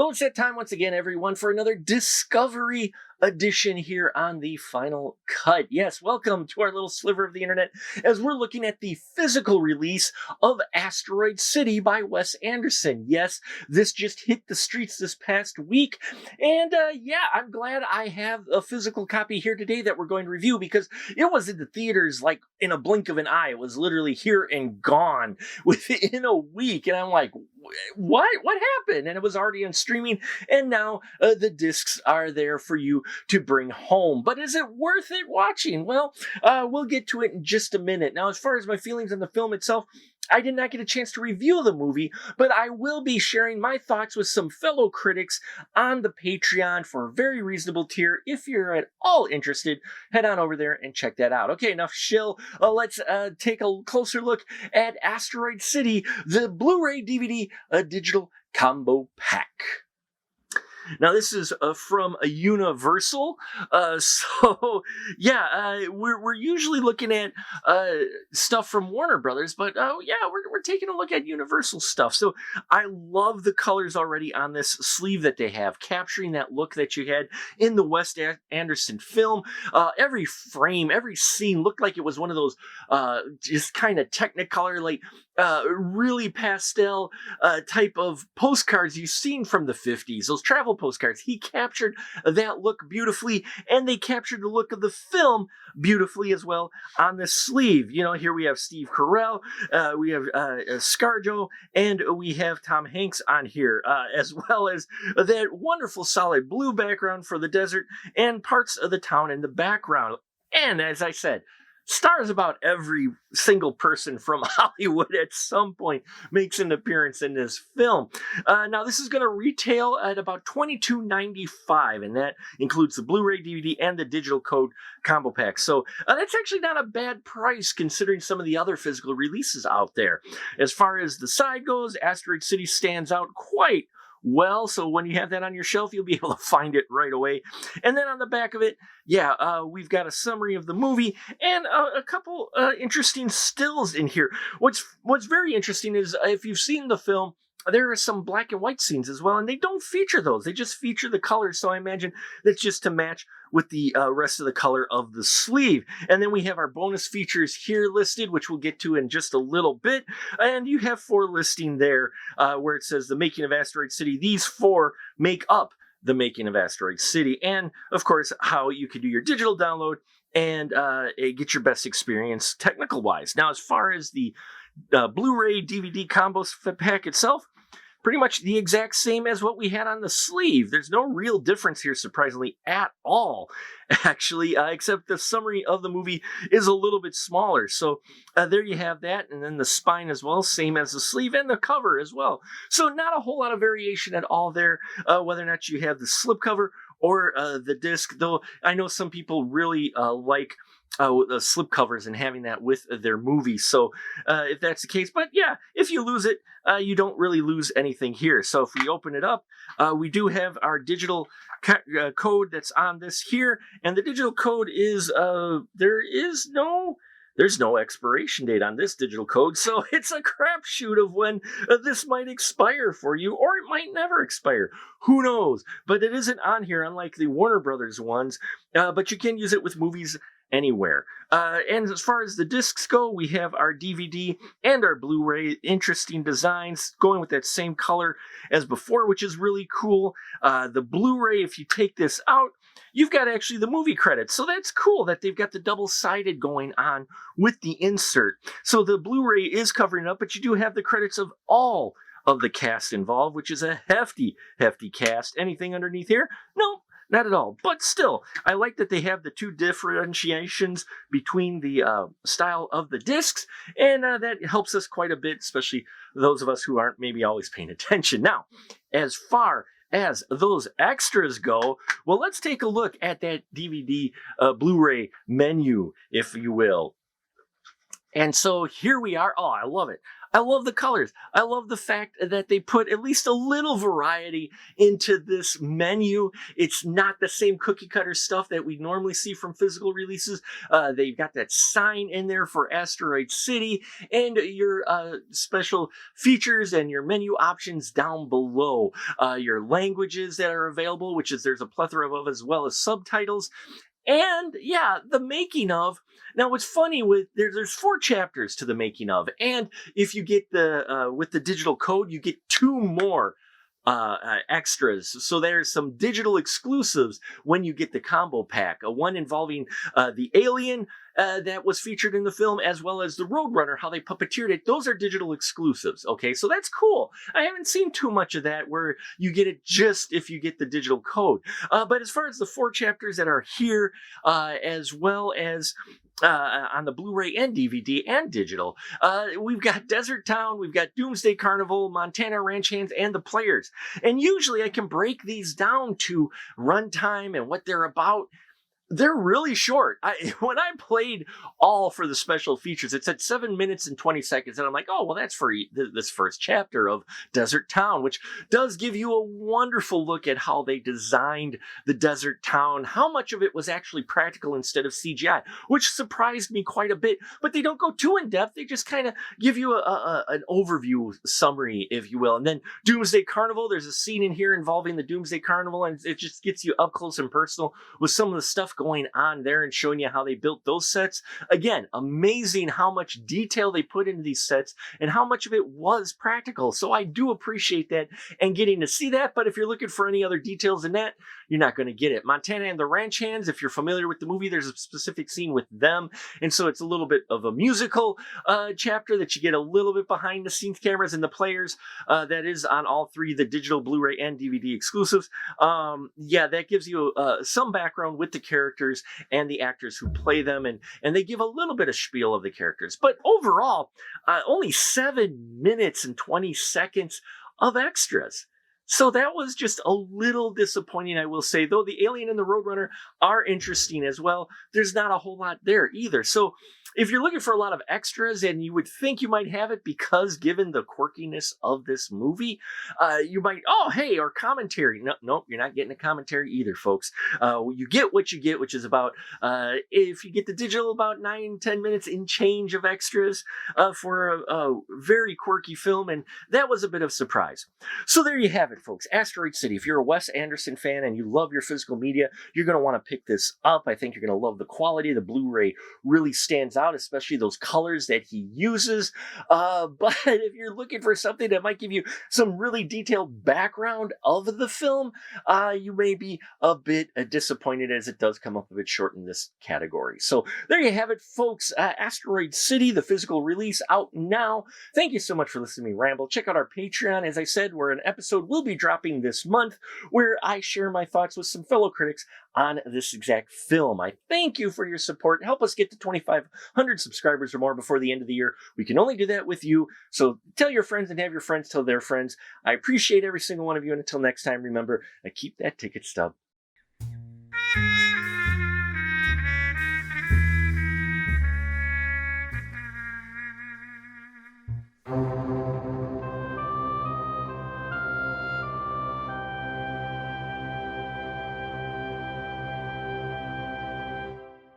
Well, it's that time once again, everyone, for another Discovery edition here on the Final Cut. Yes, welcome to our little sliver of the internet as we're looking at the physical release of Asteroid City by Wes Anderson. Yes, this just hit the streets this past week, and I'm glad I have a physical copy here today that we're going to review because it was in the theaters like in a blink of an eye. It was literally here and gone within a week, and I'm like, what happened? And it was already on streaming, and now the discs are there for you to bring home. But is it worth it watching? Well, we'll get to it in just a minute. Now, as far as my feelings on the film itself, I did not get a chance to review the movie, but I will be sharing my thoughts with some fellow critics on the Patreon for a very reasonable tier. If you're at all interested, head on over there and check that out. Okay, enough shill. Let's take a closer look at Asteroid City, the Blu-ray DVD digital combo pack. Now, this is from a Universal, we're usually looking at stuff from Warner Brothers, but we're taking a look at Universal stuff. So I love the colors already on this sleeve that they have, capturing that look that you had in the Wes Anderson film. Every frame, every scene looked like it was one of those just kind of Technicolor, like really pastel type of postcards you've seen from the 50s, those travel postcards. He captured that look beautifully, and they captured the look of the film beautifully as well on the sleeve. You know, here we have Steve Carell, we have ScarJo, and we have Tom Hanks on here, as well as that wonderful solid blue background for the desert and parts of the town in the background. And as I said, stars about every single person from Hollywood at some point makes an appearance in this film. Now, this is going to retail at about $22.95, and that includes the Blu-ray DVD and the digital code combo pack. So that's actually not a bad price considering some of the other physical releases out there. As far as the side goes, Asteroid City stands out quite well, so when you have that on your shelf, you'll be able to find it right away. And then on the back of it, we've got a summary of the movie and a couple interesting stills in here. What's very interesting is if you've seen the film, there are some black and white scenes as well, and they don't feature those. They just feature the colors, so I imagine that's just to match with the rest of the color of the sleeve. And then we have our bonus features here listed, which we'll get to in just a little bit. And you have 4 listing there where it says the making of Asteroid City. These 4 make up the making of Asteroid City. And, of course, how you can do your digital download and get your best experience technical-wise. Now, as far as the Blu-ray DVD combo pack itself, pretty much the exact same as what we had on the sleeve. There's no real difference here, surprisingly, at all, actually, except the summary of the movie is a little bit smaller. So there you have that, and then the spine as well, same as the sleeve, and the cover as well. So not a whole lot of variation at all there, whether or not you have the slipcover or the disc, though I know some people really like the slip covers and having that with their movies. So if that's the case, but yeah, if you lose it, you don't really lose anything here. So if we open it up, we do have our digital code that's on this here, and the digital code is there's no expiration date on this digital code, so it's a crapshoot of when this might expire for you, or it might never expire. Who knows? But it isn't on here, unlike the Warner Brothers ones, but you can use it with movies anywhere. And as far as the discs go, we have our DVD and our Blu-ray. Interesting designs, going with that same color as before, which is really cool. The Blu-ray, if you take this out, you've got actually the movie credits. So that's cool that they've got the double-sided going on with the insert. So the Blu-ray is covering up, but you do have the credits of all of the cast involved, which is a hefty cast. Anything underneath here? No. Not at all. But still, I like that they have the 2 differentiations between the style of the discs, and that helps us quite a bit, especially those of us who aren't maybe always paying attention. Now, as far as those extras go, well, let's take a look at that DVD Blu-ray menu, if you will. And so here we are. Oh, I love it. I love the colors. I love the fact that they put at least a little variety into this menu. It's not the same cookie cutter stuff that we normally see from physical releases. They've got that sign in there for Asteroid City and your special features and your menu options down below. Your languages that are available, which is there's a plethora of, as well as subtitles. And yeah, the making of. Now, what's funny with there's 4 chapters to the making of, and if you get the with the digital code, you get 2 more extras. So there's some digital exclusives when you get the combo pack. One involving the alien that was featured in the film, as well as the Roadrunner, how they puppeteered it. Those are digital exclusives. Okay, so that's cool. I haven't seen too much of that where you get it just if you get the digital code. But as far as the 4 chapters that are here, as well as on the Blu-ray and DVD and digital, we've got Desert Town, we've got Doomsday Carnival, Montana Ranch Hands, and the Players. And usually I can break these down to runtime and what they're about. They're really short. When I played all for the special features, it said 7 minutes and 20 seconds. And I'm like, oh, well, that's for this first chapter of Desert Town, which does give you a wonderful look at how they designed the desert town, how much of it was actually practical instead of CGI, which surprised me quite a bit. But they don't go too in depth. They just kind of give you an overview summary, if you will. And then Doomsday Carnival, there's a scene in here involving the Doomsday Carnival, and it just gets you up close and personal with some of the stuff going on there and showing you how they built those sets. Again, amazing how much detail they put into these sets and how much of it was practical. So I do appreciate that and getting to see that. But if you're looking for any other details in that, you're not going to get it. Montana and the Ranch Hands, if you're familiar with the movie, there's a specific scene with them. And so it's a little bit of a musical chapter that you get a little bit behind the scenes cameras and the Players. That is on all 3, the digital, Blu-ray, and DVD exclusives. Yeah, that gives you some background with the characters and the actors who play them, and they give a little bit of spiel of the characters. But overall, only 7 minutes and 20 seconds of extras. So that was just a little disappointing, I will say. Though the Alien and the Roadrunner are interesting as well, there's not a whole lot there either. So if you're looking for a lot of extras, and you would think you might have it because given the quirkiness of this movie, you might, oh, hey, or commentary. No, you're not getting a commentary either, folks. You get what you get, which is about, if you get the digital, about 9-10 minutes in change of extras for a very quirky film, and that was a bit of a surprise. So there you have it, folks. Asteroid City. If you're a Wes Anderson fan and you love your physical media, you're going to want to pick this up. I think you're going to love the quality. The Blu-ray really stands out, especially those colors that he uses. But if you're looking for something that might give you some really detailed background of the film, you may be a bit disappointed, as it does come up a bit short in this category. So there you have it, folks. Asteroid City, the physical release, out now. Thank you so much for listening to me ramble. Check out our Patreon, as I said, where an episode will be dropping this month, where I share my thoughts with some fellow critics on this exact film. I thank you for your support. Help us get to 2,500 subscribers or more before the end of the year. We can only do that with you. So tell your friends and have your friends tell their friends. I appreciate every single one of you. And until next time, remember, keep that ticket stub